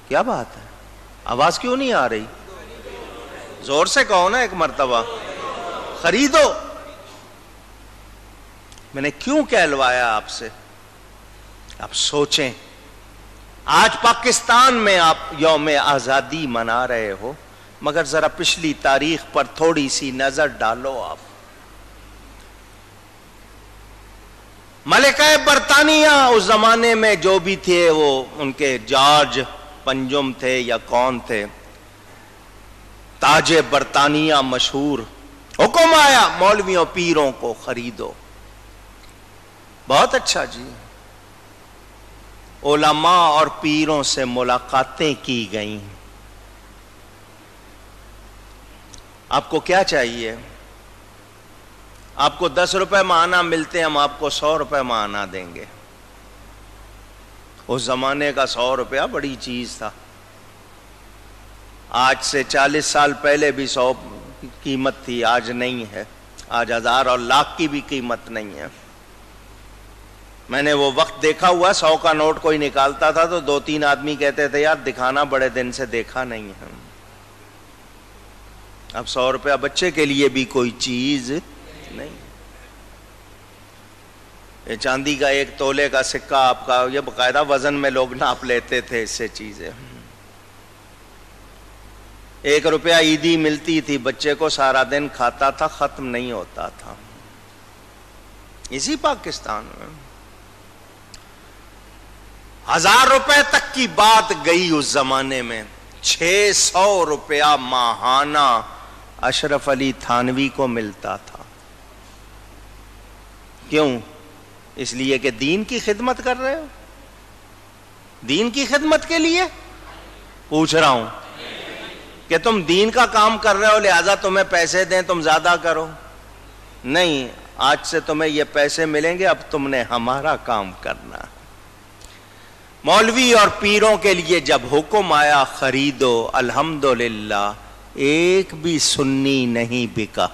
کیا بات ہے؟ آواز کیوں نہیں آ رہی؟ زور سے کہو نا ایک مرتبہ. خریدو. میں نے کیوں کہلوایا آپ سے؟ آپ سوچیں. آج پاکستان میں آپ یوم آزادی منا رہے ہو، مگر ذرا پچھلی تاریخ پر تھوڑی سی نظر ڈالو. آپ ملکہ برطانیہ اس زمانے میں جو بھی تھے، وہ ان کے جارج پنجم تھے یا کون تھے، تاج برطانیہ مشہور، حکم آیا مولویوں پیروں کو خریدو. بہت اچھا جی. علماء اور پیروں سے ملاقاتیں کی گئیں. آپ کو کیا چاہیے؟ آپ کو 10 روپے ماہانہ ملتے ہیں، ہم آپ کو 100 روپے ماہانہ دیں گے. اس زمانے کا 100 روپیہ بڑی چیز تھا. آج سے 40 سال پہلے بھی 100 کی قیمت تھی، آج نہیں ہے. آج 1000 اور لاکھ کی بھی قیمت نہیں ہے. میں نے وہ وقت دیکھا ہوا، 100 کا نوٹ کوئی نکالتا تھا تو 2-3 آدمی کہتے تھے یار دکھانا، بڑے دن سے دیکھا نہیں ہے. اب 100 روپیہ بچے کے لیے بھی کوئی چیز نہیں. یہ چاندی کا 1 تولے کا سکہ آپ کا، یہ باقاعدہ وزن میں لوگ ناپ لیتے تھے اس سے چیزیں. 1 روپیہ عیدی ملتی تھی، بچے کو سارا دن کھاتا تھا، ختم نہیں ہوتا تھا. اسی پاکستان میں 1000 روپے تک کی بات گئی. اس زمانے میں 600 روپیہ ماہانہ اشرف علی تھانوی کو ملتا تھا. کیوں؟ اس لیے کہ دین کی خدمت کر رہے ہو. دین کی خدمت کے لیے پوچھ رہا ہوں کہ تم دین کا کام کر رہے ہو لہذا تمہیں پیسے دیں تم زیادہ کرو. نہیں، آج سے تمہیں یہ پیسے ملیں گے، اب تم نے ہمارا کام کرنا. مولوی اور پیروں کے لیے جب حکم آیا خریدو، الحمدللہ ایک بھی سنی نہیں بکا.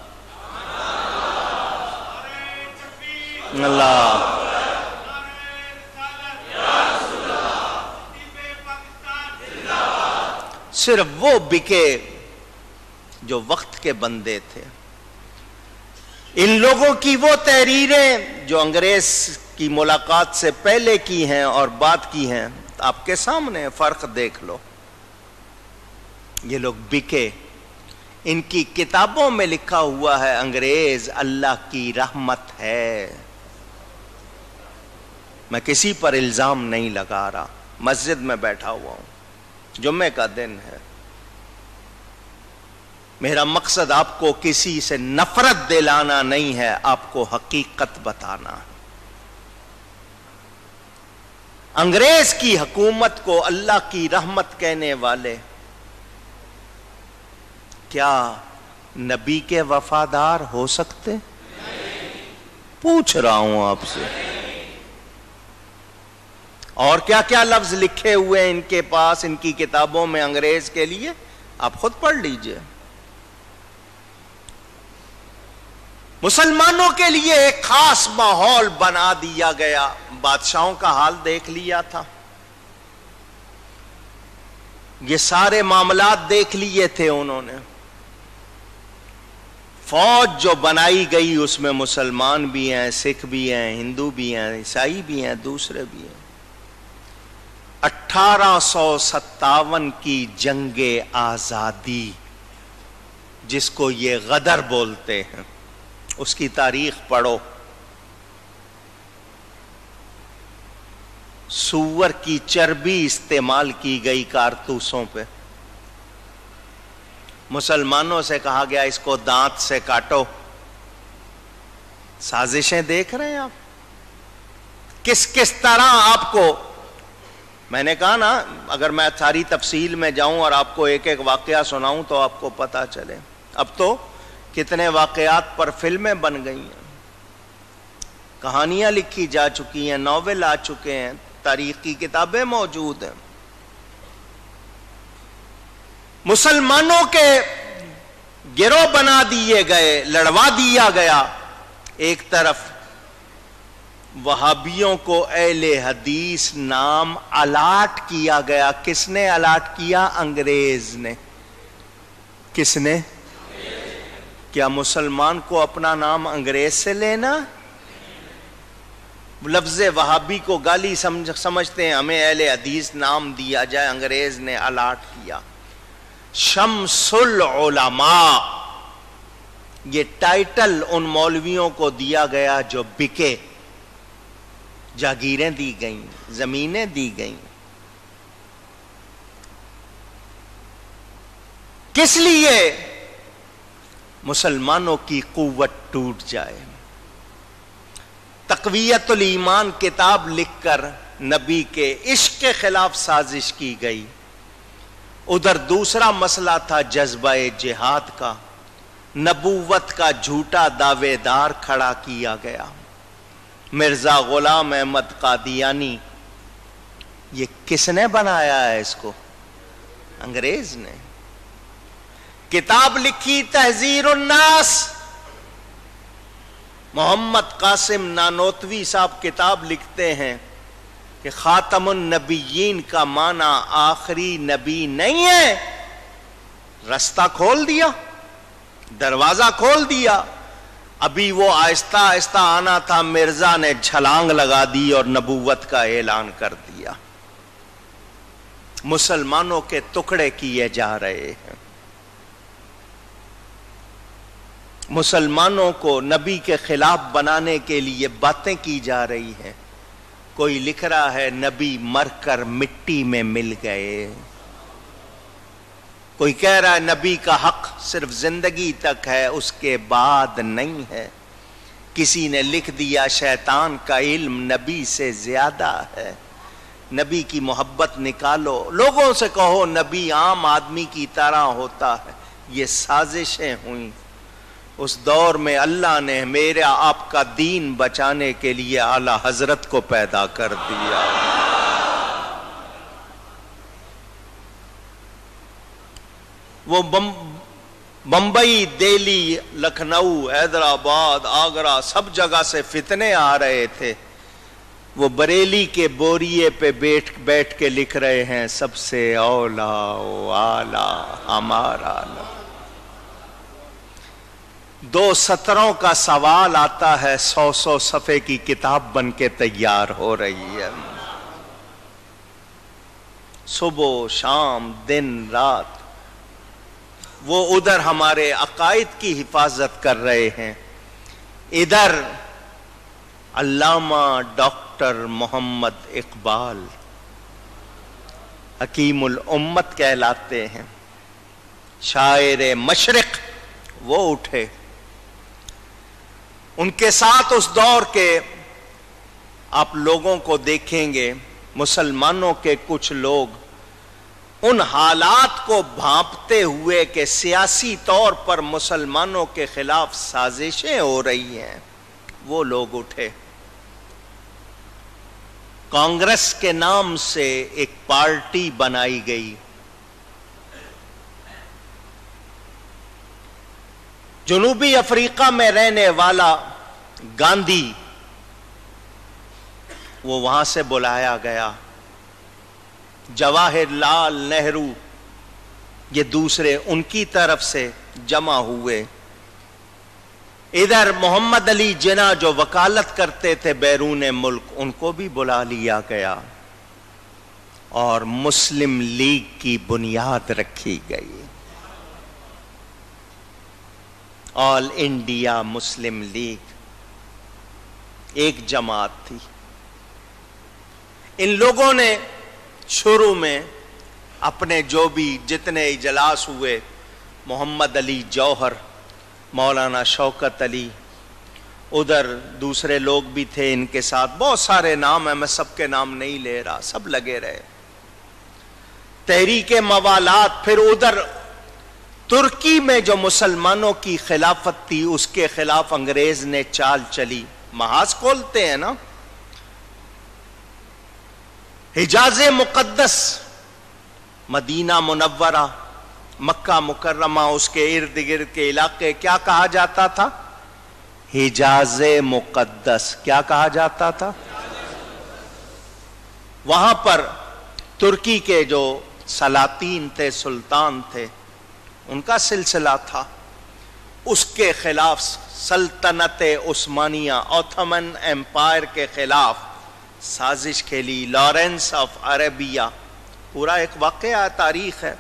اللہ صرف وہ بکے جو وقت کے بندے تھے. ان لوگوں کی وہ تحریریں جو انگریز کی ملاقات سے پہلے کی ہیں اور بعد کی ہیں، آپ کے سامنے فرق دیکھ لو. یہ لوگ بکے. ان کی کتابوں میں لکھا ہوا ہے انگریز اللہ کی رحمت ہے. میں کسی پر الزام نہیں لگا رہا. مسجد میں بیٹھا ہوا ہوں، جمعے کا دن ہے. میرا مقصد آپ کو کسی سے نفرت دلانا نہیں ہے، آپ کو حقیقت بتانا. انگریز کی حکومت کو اللہ کی رحمت کہنے والے کیا نبی کے وفادار ہو سکتے؟ پوچھ رہا ہوں آپ سے. اور کیا کیا لفظ لکھے ہوئے ہیں ان کے پاس، ان کی کتابوں میں انگریز کے لیے، آپ خود پڑھ لیجئے. مسلمانوں کے لیے ایک خاص ماحول بنا دیا گیا. بادشاہوں کا حال دیکھ لیا تھا، یہ سارے معاملات دیکھ لیے تھے انہوں نے. فوج جو بنائی گئی اس میں مسلمان بھی ہیں، سکھ بھی ہیں، ہندو بھی ہیں، عیسائی بھی ہیں، دوسرے بھی ہیں. 1857 کی جنگ آزادی جس کو یہ غدر بولتے ہیں، اس کی تاریخ پڑھو. سور کی چربی استعمال کی گئی کارتوسوں پہ. مسلمانوں سے کہا گیا اس کو دانت سے کاٹو. سازشیں دیکھ رہے ہیں آپ کس کس طرح. آپ کو میں نے کہا نا اگر میں ساری تفصیل میں جاؤں اور آپ کو ایک ایک واقعہ سناؤں تو آپ کو پتا چلے. اب تو کتنے واقعات پر فلمیں بن گئی ہیں، کہانیاں لکھی جا چکی ہیں، ناول آ چکے ہیں، تاریخی کتابیں موجود ہیں. مسلمانوں کے گروہ بنا دیے گئے، لڑوا دیا گیا. ایک طرف وہابیوں کو اہل حدیث نام الاٹ کیا گیا. کس نے الاٹ کیا؟ انگریز نے. کس نے؟ کیا مسلمان کو اپنا نام انگریز سے لینا؟ لفظ وہابی کو گالی سمجھتے ہیں. ہمیں اہل حدیث نام دیا جائے. انگریز نے الاٹ کیا. شمس العلماء یہ ٹائٹل ان مولویوں کو دیا گیا جو بکے. جاگیریں دی گئیں, زمینیں دی گئیں. کس لیے؟ مسلمانوں کی قوت ٹوٹ جائے. تقویت الایمان کتاب لکھ کر نبی کے عشق کے خلاف سازش کی گئی. ادھر دوسرا مسئلہ تھا جذبہ جہاد کا. نبوت کا جھوٹا دعوے دار کھڑا کیا گیا. مرزا غلام احمد قادیانی. یہ کس نے بنایا ہے اس کو؟ انگریز نے. کتاب لکھی تحذیر الناس. محمد قاسم نانوتوی صاحب کتاب لکھتے ہیں کہ خاتم النبیین کا معنی آخری نبی نہیں ہے. رستہ کھول دیا, دروازہ کھول دیا. ابھی وہ آہستہ آہستہ آنا تھا, مرزا نے چھلانگ لگا دی اور نبوت کا اعلان کر دیا. مسلمانوں کے ٹکڑے کیے جا رہے ہیں. مسلمانوں کو نبی کے خلاف بنانے کے لیے باتیں کی جا رہی ہیں. کوئی لکھ رہا ہے نبی مر کر مٹی میں مل گئے. کوئی کہہ رہا ہے نبی کا حق صرف زندگی تک ہے, اس کے بعد نہیں ہے. کسی نے لکھ دیا شیطان کا علم نبی سے زیادہ ہے. نبی کی محبت نکالو. لوگوں سے کہو نبی عام آدمی کی طرح ہوتا ہے. یہ سازشیں ہوئیں. اس دور میں اللہ نے میرا آپ کا دین بچانے کے لیے اعلی حضرت کو پیدا کر دیا. وہ بمبئی, دہلی, لکھنؤ, حیدرآباد, آگرہ سب جگہ سے فتنے آ رہے تھے. وہ بریلی کے بوریے پہ بیٹھ کے لکھ رہے ہیں سب سے اولا و اعلی ہمارا. 2 سطروں کا سوال آتا ہے, 100 صفحے کی کتاب بن کے تیار ہو رہی ہے. صبح شام دن رات وہ ادھر ہمارے عقائد کی حفاظت کر رہے ہیں. ادھر علامہ ڈاکٹر محمد اقبال حکیم الامت کہلاتے ہیں, شاعر مشرق. وہ اٹھے. ان کے ساتھ اس دور کے آپ لوگوں کو دیکھیں گے, مسلمانوں کے کچھ لوگ ان حالات کو بھانپتے ہوئے کہ سیاسی طور پر مسلمانوں کے خلاف سازشیں ہو رہی ہیں, وہ لوگ اٹھے. کانگریس کے نام سے ایک پارٹی بنائی گئی. جنوبی افریقہ میں رہنے والا گاندھی, وہ وہاں سے بلایا گیا. جواہر لال نہرو یہ دوسرے ان کی طرف سے جمع ہوئے. ادھر محمد علی جناح جو وکالت کرتے تھے بیرون ملک, ان کو بھی بلا لیا گیا اور مسلم لیگ کی بنیاد رکھی گئی. آل انڈیا مسلم لیگ ایک جماعت تھی. ان لوگوں نے شروع میں اپنے جو بھی جتنے اجلاس ہوئے, محمد علی جوہر, مولانا شوکت علی, ادھر دوسرے لوگ بھی تھے ان کے ساتھ, بہت سارے نام ہیں, میں سب کے نام نہیں لے رہا, سب لگے رہے. تحریک موالات. پھر ادھر ترکی میں جو مسلمانوں کی خلافت تھی اس کے خلاف انگریز نے چال چلی. محاذ کھولتے ہیں نا. حجاز مقدس, مدینہ منورہ, مکہ مکرمہ, اس کے ارد گرد کے علاقے کیا کہا جاتا تھا؟ حجاز مقدس کیا کہا جاتا تھا؟ وہاں پر ترکی کے جو سلاطین تھے، سلطان تھے، ان کا سلسلہ تھا، اس کے خلاف سلطنت عثمانیہ، اوتھمن ایمپائر کے خلاف سازش کھیلی۔ لارنس آف عربیہ، پورا ایک واقعہ تاریخ ہے۔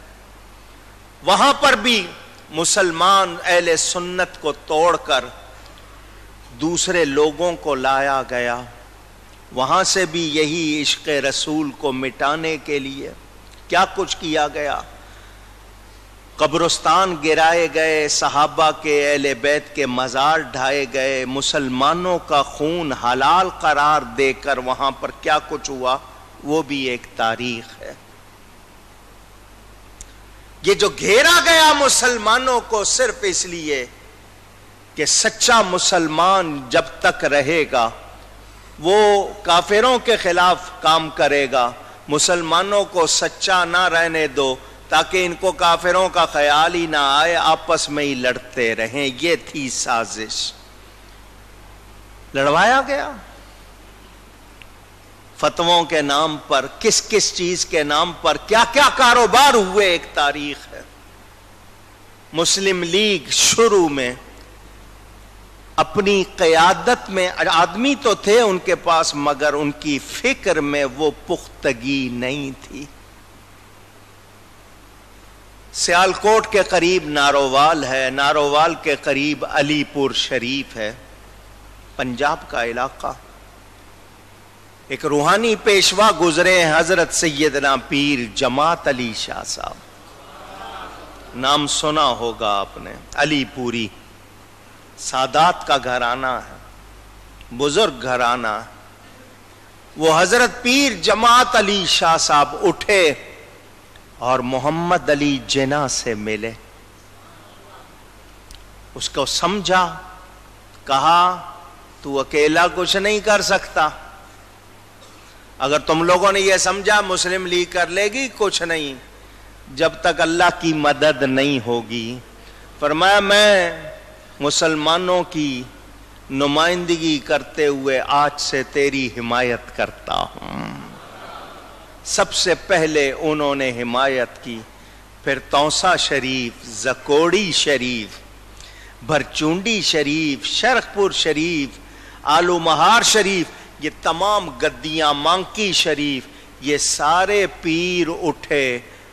وہاں پر بھی مسلمان اہل سنت کو توڑ کر دوسرے لوگوں کو لایا گیا، وہاں سے بھی یہی عشق رسول کو مٹانے کے لیے کیا کچھ کیا گیا۔ قبرستان گرائے گئے، صحابہ کے، اہل بیت کے مزار ڈھائے گئے، مسلمانوں کا خون حلال قرار دے کر وہاں پر کیا کچھ ہوا وہ بھی ایک تاریخ ہے۔ یہ جو گھیرا گیا مسلمانوں کو صرف اس لیے کہ سچا مسلمان جب تک رہے گا وہ کافروں کے خلاف کام کرے گا، مسلمانوں کو سچا نہ رہنے دو تاکہ ان کو کافروں کا خیال ہی نہ آئے، آپس میں ہی لڑتے رہیں۔ یہ تھی سازش، لڑوایا گیا فتووں کے نام پر، کس کس چیز کے نام پر کیا کیا کاروبار ہوئے، ایک تاریخ ہے۔ مسلم لیگ شروع میں اپنی قیادت میں آدمی تو تھے ان کے پاس، مگر ان کی فکر میں وہ پختگی نہیں تھی۔ سیالکوٹ کے قریب نارووال ہے، نارووال کے قریب علی پور شریف ہے، پنجاب کا علاقہ۔ ایک روحانی پیشوا گزرے ہیں، حضرت سیدنا پیر جماعت علی شاہ صاحب، نام سنا ہوگا آپ نے، علی پوری، سادات کا گھرانہ ہے، بزرگ گھرانہ ہے۔ وہ حضرت پیر جماعت علی شاہ صاحب اٹھے اور محمد علی جناح سے ملے، اس کو سمجھا، کہا تو اکیلا کچھ نہیں کر سکتا، اگر تم لوگوں نے یہ سمجھا مسلم لیگ کر لے گی، کچھ نہیں جب تک اللہ کی مدد نہیں ہوگی۔ فرمایا میں مسلمانوں کی نمائندگی کرتے ہوئے آج سے تیری حمایت کرتا ہوں۔ سب سے پہلے انہوں نے حمایت کی، پھر توسا شریف، زکوڑی شریف، بھرچونڈی شریف، شرخ پور شریف، آلو مہار شریف، یہ تمام گدیاں، مانکی شریف، یہ سارے پیر اٹھے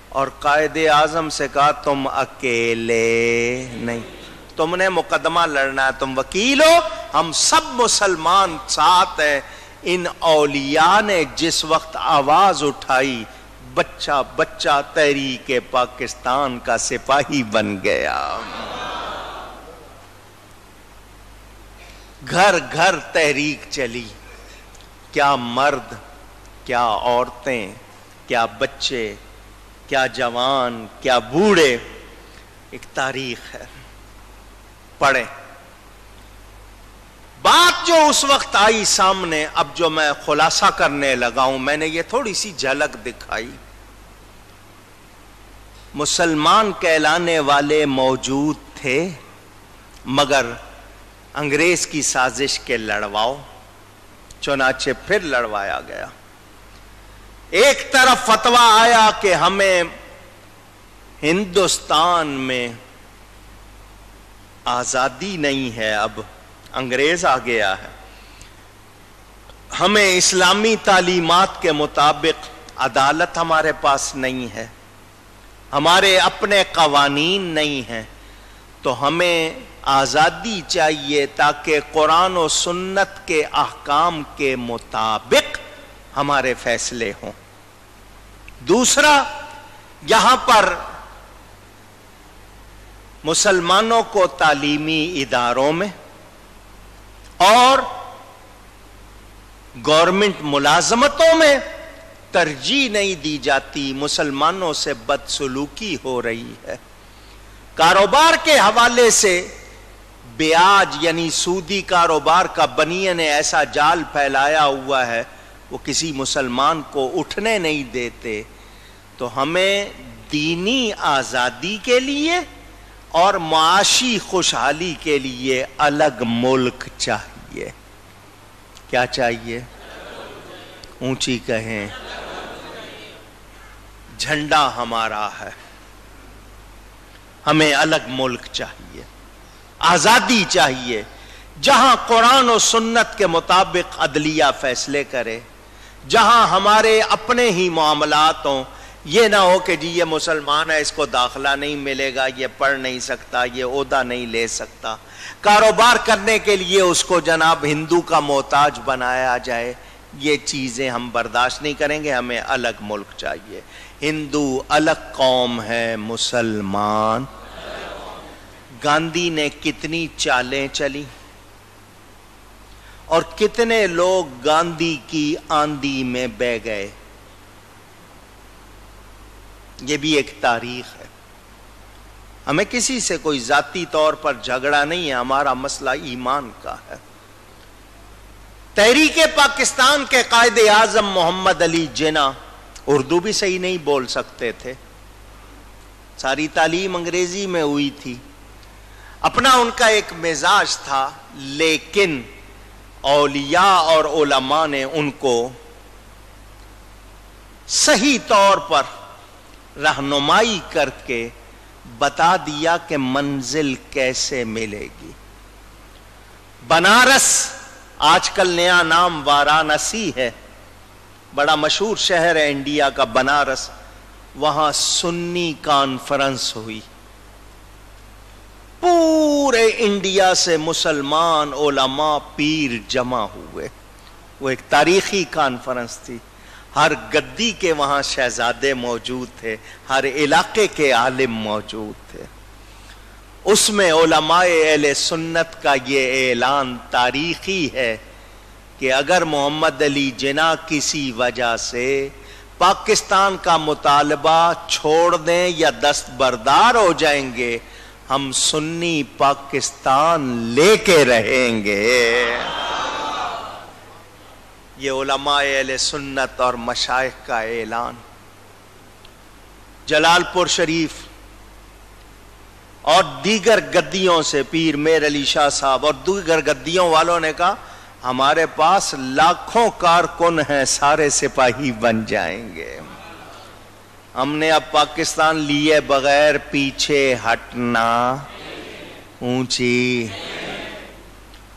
اور قائد اعظم سے کہا تم اکیلے نہیں، تم نے مقدمہ لڑنا ہے، تم وکیل ہو، ہم سب مسلمان ساتھ ہیں۔ ان اولیاء نے جس وقت آواز اٹھائی، بچہ بچہ تحریک پاکستان کا سپاہی بن گیا، گھر گھر تحریک چلی۔ کیا مرد، کیا عورتیں، کیا بچے، کیا جوان، کیا بوڑھے، ایک تاریخ ہے، پڑھیں۔ بات جو اس وقت آئی سامنے، اب جو میں خلاصہ کرنے لگا ہوں، میں نے یہ تھوڑی سی جھلک دکھائی۔ مسلمان کہلانے والے موجود تھے، مگر انگریز کی سازش کے لڑواؤ، چنانچہ پھر لڑوایا گیا۔ ایک طرف فتویٰ آیا کہ ہمیں ہندوستان میں آزادی نہیں ہے، اب انگریز آ گیا ہے، ہمیں اسلامی تعلیمات کے مطابق عدالت ہمارے پاس نہیں ہے، ہمارے اپنے قوانین نہیں ہیں، تو ہمیں آزادی چاہیے تاکہ قرآن و سنت کے احکام کے مطابق ہمارے فیصلے ہوں۔ دوسرا، یہاں پر مسلمانوں کو تعلیمی اداروں میں اور گورنمنٹ ملازمتوں میں ترجیح نہیں دی جاتی، مسلمانوں سے بدسلوکی ہو رہی ہے۔ کاروبار کے حوالے سے بیاج یعنی سودی کاروبار کا بنیے نے ایسا جال پھیلایا ہوا ہے، وہ کسی مسلمان کو اٹھنے نہیں دیتے۔ تو ہمیں دینی آزادی کے لیے اور معاشی خوشحالی کے لیے الگ ملک چاہیے. کیا چاہیے؟ اونچی کہیں. جھنڈا ہمارا ہے، ہمیں الگ ملک چاہیے، آزادی چاہیے جہاں قرآن و سنت کے مطابق عدلیہ فیصلے کرے، جہاں ہمارے اپنے ہی معاملات ہوں. یہ نہ ہو کہ جی یہ مسلمان ہے، اس کو داخلہ نہیں ملے گا، یہ پڑھ نہیں سکتا، یہ عہدہ نہیں لے سکتا. کاروبار کرنے کے لیے اس کو جناب ہندو کا محتاج بنایا جائے. یہ چیزیں ہم برداشت نہیں کریں گے. ہمیں الگ ملک چاہیے. ہندو الگ قوم ہے، مسلمان. گاندھی نے کتنی چالیں چلی اور کتنے لوگ گاندھی کی آندھی میں بہہ گئے. یہ بھی ایک تاریخ ہے. ہمیں کسی سے کوئی ذاتی طور پر جھگڑا نہیں ہے، ہمارا مسئلہ ایمان کا ہے. تحریک پاکستان کے قائد اعظم محمد علی جناح اردو بھی صحیح نہیں بول سکتے تھے، ساری تعلیم انگریزی میں ہوئی تھی. اپنا ان کا ایک مزاج تھا، لیکن اولیاء اور علماء نے ان کو صحیح طور پر رہنمائی کر کے بتا دیا کہ منزل کیسے ملے گی. بنارس، آج کل نیا نام وارانسی ہے، بڑا مشہور شہر ہے انڈیا کا بنارس. وہاں سنی کانفرنس ہوئی، پورے انڈیا سے مسلمان علماء پیر جمع ہوئے. وہ ایک تاریخی کانفرنس تھی. ہر گدی کے وہاں شہزادے موجود تھے، ہر علاقے کے عالم موجود تھے. اس میں علماء اہل سنت کا یہ اعلان تاریخی ہے کہ اگر محمد علی جناح کسی وجہ سے پاکستان کا مطالبہ چھوڑ دیں یا دستبردار ہو جائیں گے، ہم سنی پاکستان لے کے رہیں گے. یہ علماء اہل سنت اور مشائخ کا اعلان. جلال پور شریف اور دیگر گدیوں سے، پیر میر علی شاہ صاحب اور دیگر گدیوں والوں نے کہا ہمارے پاس لاکھوں کارکن ہیں، سارے سپاہی بن جائیں گے. ہم نے اب پاکستان لیے بغیر پیچھے ہٹنا. اونچی.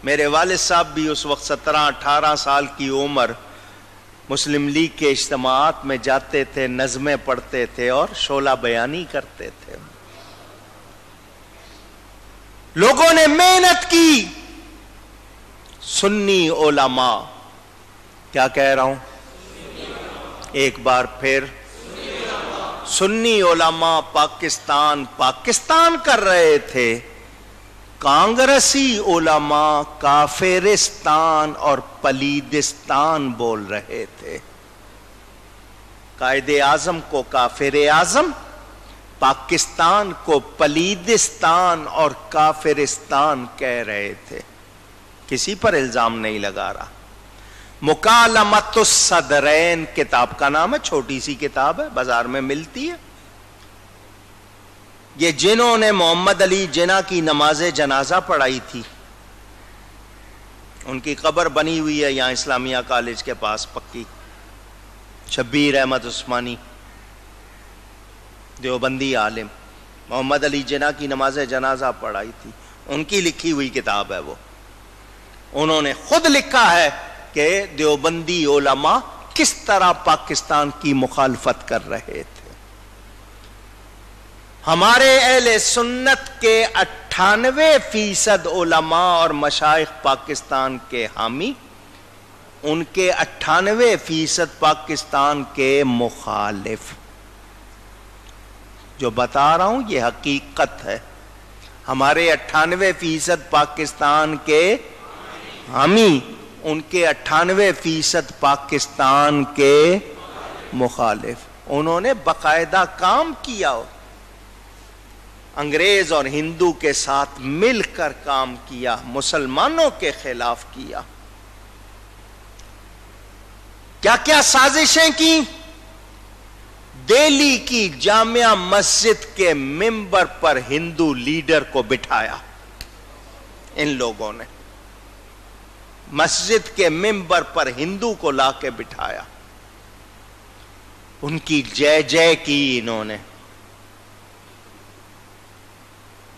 میرے والد صاحب بھی اس وقت 17-18 سال کی عمر مسلم لیگ کے اجتماعات میں جاتے تھے، نظمیں پڑھتے تھے اور شعلہ بیانی کرتے تھے. لوگوں نے محنت کی. سنی علماء، کیا کہہ رہا ہوں ایک بار پھر، سنی علماء پاکستان کر رہے تھے. کانگریسی علماء کافرستان اور پلیدستان بول رہے تھے. قائد اعظم کو کافر اعظم، پاکستان کو پلیدستان اور کافرستان کہہ رہے تھے. کسی پر الزام نہیں لگا رہا. مکالمت الصدرین کتاب کا نام ہے، چھوٹی سی کتاب ہے، بازار میں ملتی ہے. یہ جنہوں نے محمد علی جناح کی نماز جنازہ پڑھائی تھی، ان کی قبر بنی ہوئی ہے یہاں اسلامیہ کالج کے پاس پکی. شبیر احمد عثمانی دیوبندی عالم، محمد علی جناح کی نماز جنازہ پڑھائی تھی، ان کی لکھی ہوئی کتاب ہے وہ. انہوں نے خود لکھا ہے کہ دیوبندی علماء کس طرح پاکستان کی مخالفت کر رہے تھے. ہمارے اہل سنت کے 98% علماء اور مشائخ پاکستان کے حامی، ان کے 98% پاکستان کے مخالف. جو بتا رہا ہوں یہ حقیقت ہے. ہمارے 98% پاکستان کے حامی، ان کے 98% پاکستان کے مخالف. انہوں نے باقاعدہ کام کیا، انگریز اور ہندو کے ساتھ مل کر کام کیا، مسلمانوں کے خلاف کیا. کیا کیا سازشیں کی؟ دہلی کی جامع مسجد کے ممبر پر ہندو لیڈر کو بٹھایا ان لوگوں نے، مسجد کے ممبر پر ہندو کو لا کے بٹھایا، ان کی جے جے کی انہوں نے۔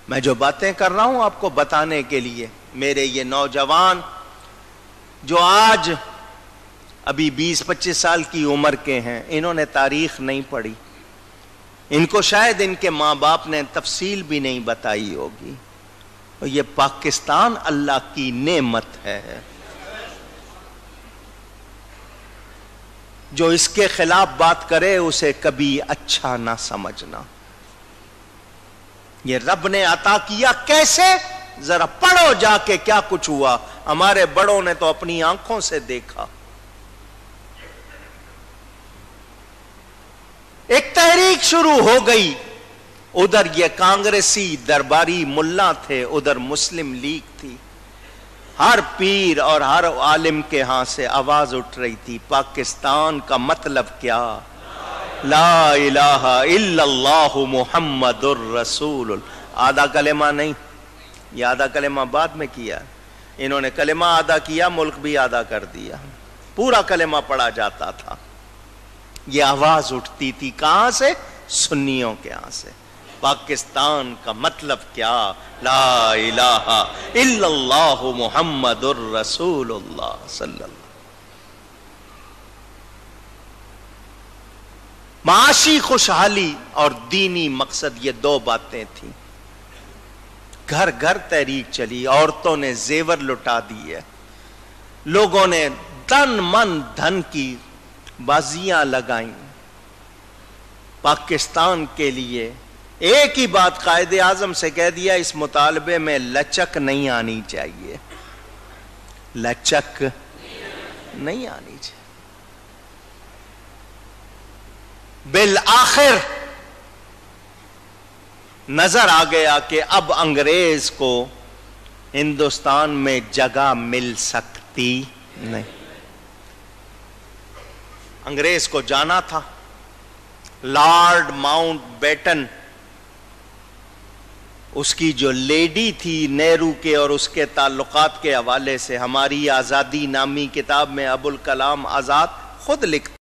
میں جو باتیں کر رہا ہوں آپ کو بتانے کے لیے، میرے یہ نوجوان جو آج ابھی 20-25 سال کی عمر کے ہیں، انہوں نے تاریخ نہیں پڑھی، ان کو شاید ان کے ماں باپ نے تفصیل بھی نہیں بتائی ہوگی، اور یہ پاکستان اللہ کی نعمت ہے، جو اس کے خلاف بات کرے اسے کبھی اچھا نہ سمجھنا۔ یہ رب نے عطا کیا کیسے؟ ذرا پڑھو جا کے کیا کچھ ہوا، ہمارے بڑوں نے تو اپنی آنکھوں سے دیکھا۔ ایک تحریک شروع ہو گئی، ادھر یہ کانگریسی درباری ملا تھے، ادھر مسلم لیگ تھی، ہر پیر اور ہر عالم کے ہاں سے آواز اٹھ رہی تھی، پاکستان کا مطلب کیا؟ لا الہ الا اللہ محمد الرسول اللہ۔ آدھا کلمہ نہیں، یہ آدھا کلمہ بعد میں کیا، انہوں نے کلمہ آدھا کیا، ملک بھی آدھا کر دیا، پورا کلمہ پڑھا جاتا تھا۔ یہ آواز اٹھتی تھی کہاں سے؟ سنیوں کے ہاں سے، پاکستان کا مطلب کیا؟ لا الہ الا اللہ محمد الرسول اللہ صلی اللہ علیہ وسلم۔ معاشی خوشحالی اور دینی مقصد، یہ دو باتیں تھیں۔ گھر گھر تحریک چلی، عورتوں نے زیور لٹا دیے، لوگوں نے تن من دھن کی بازیاں لگائیں پاکستان کے لیے۔ ایک ہی بات قائد اعظم سے کہہ دیا، اس مطالبے میں لچک نہیں آنی چاہیے، لچک نہیں آنی چاہیے۔ بالآخر نظر آ گیا کہ اب انگریز کو ہندوستان میں جگہ مل سکتی نہیں، انگریز کو جانا تھا۔ لارڈ ماؤنٹ بیٹن، اس کی جو لیڈی تھی نہرو کے اور اس کے تعلقات کے حوالے سے، ہماری آزادی نامی کتاب میں ابوالکلام آزاد خود لکھتے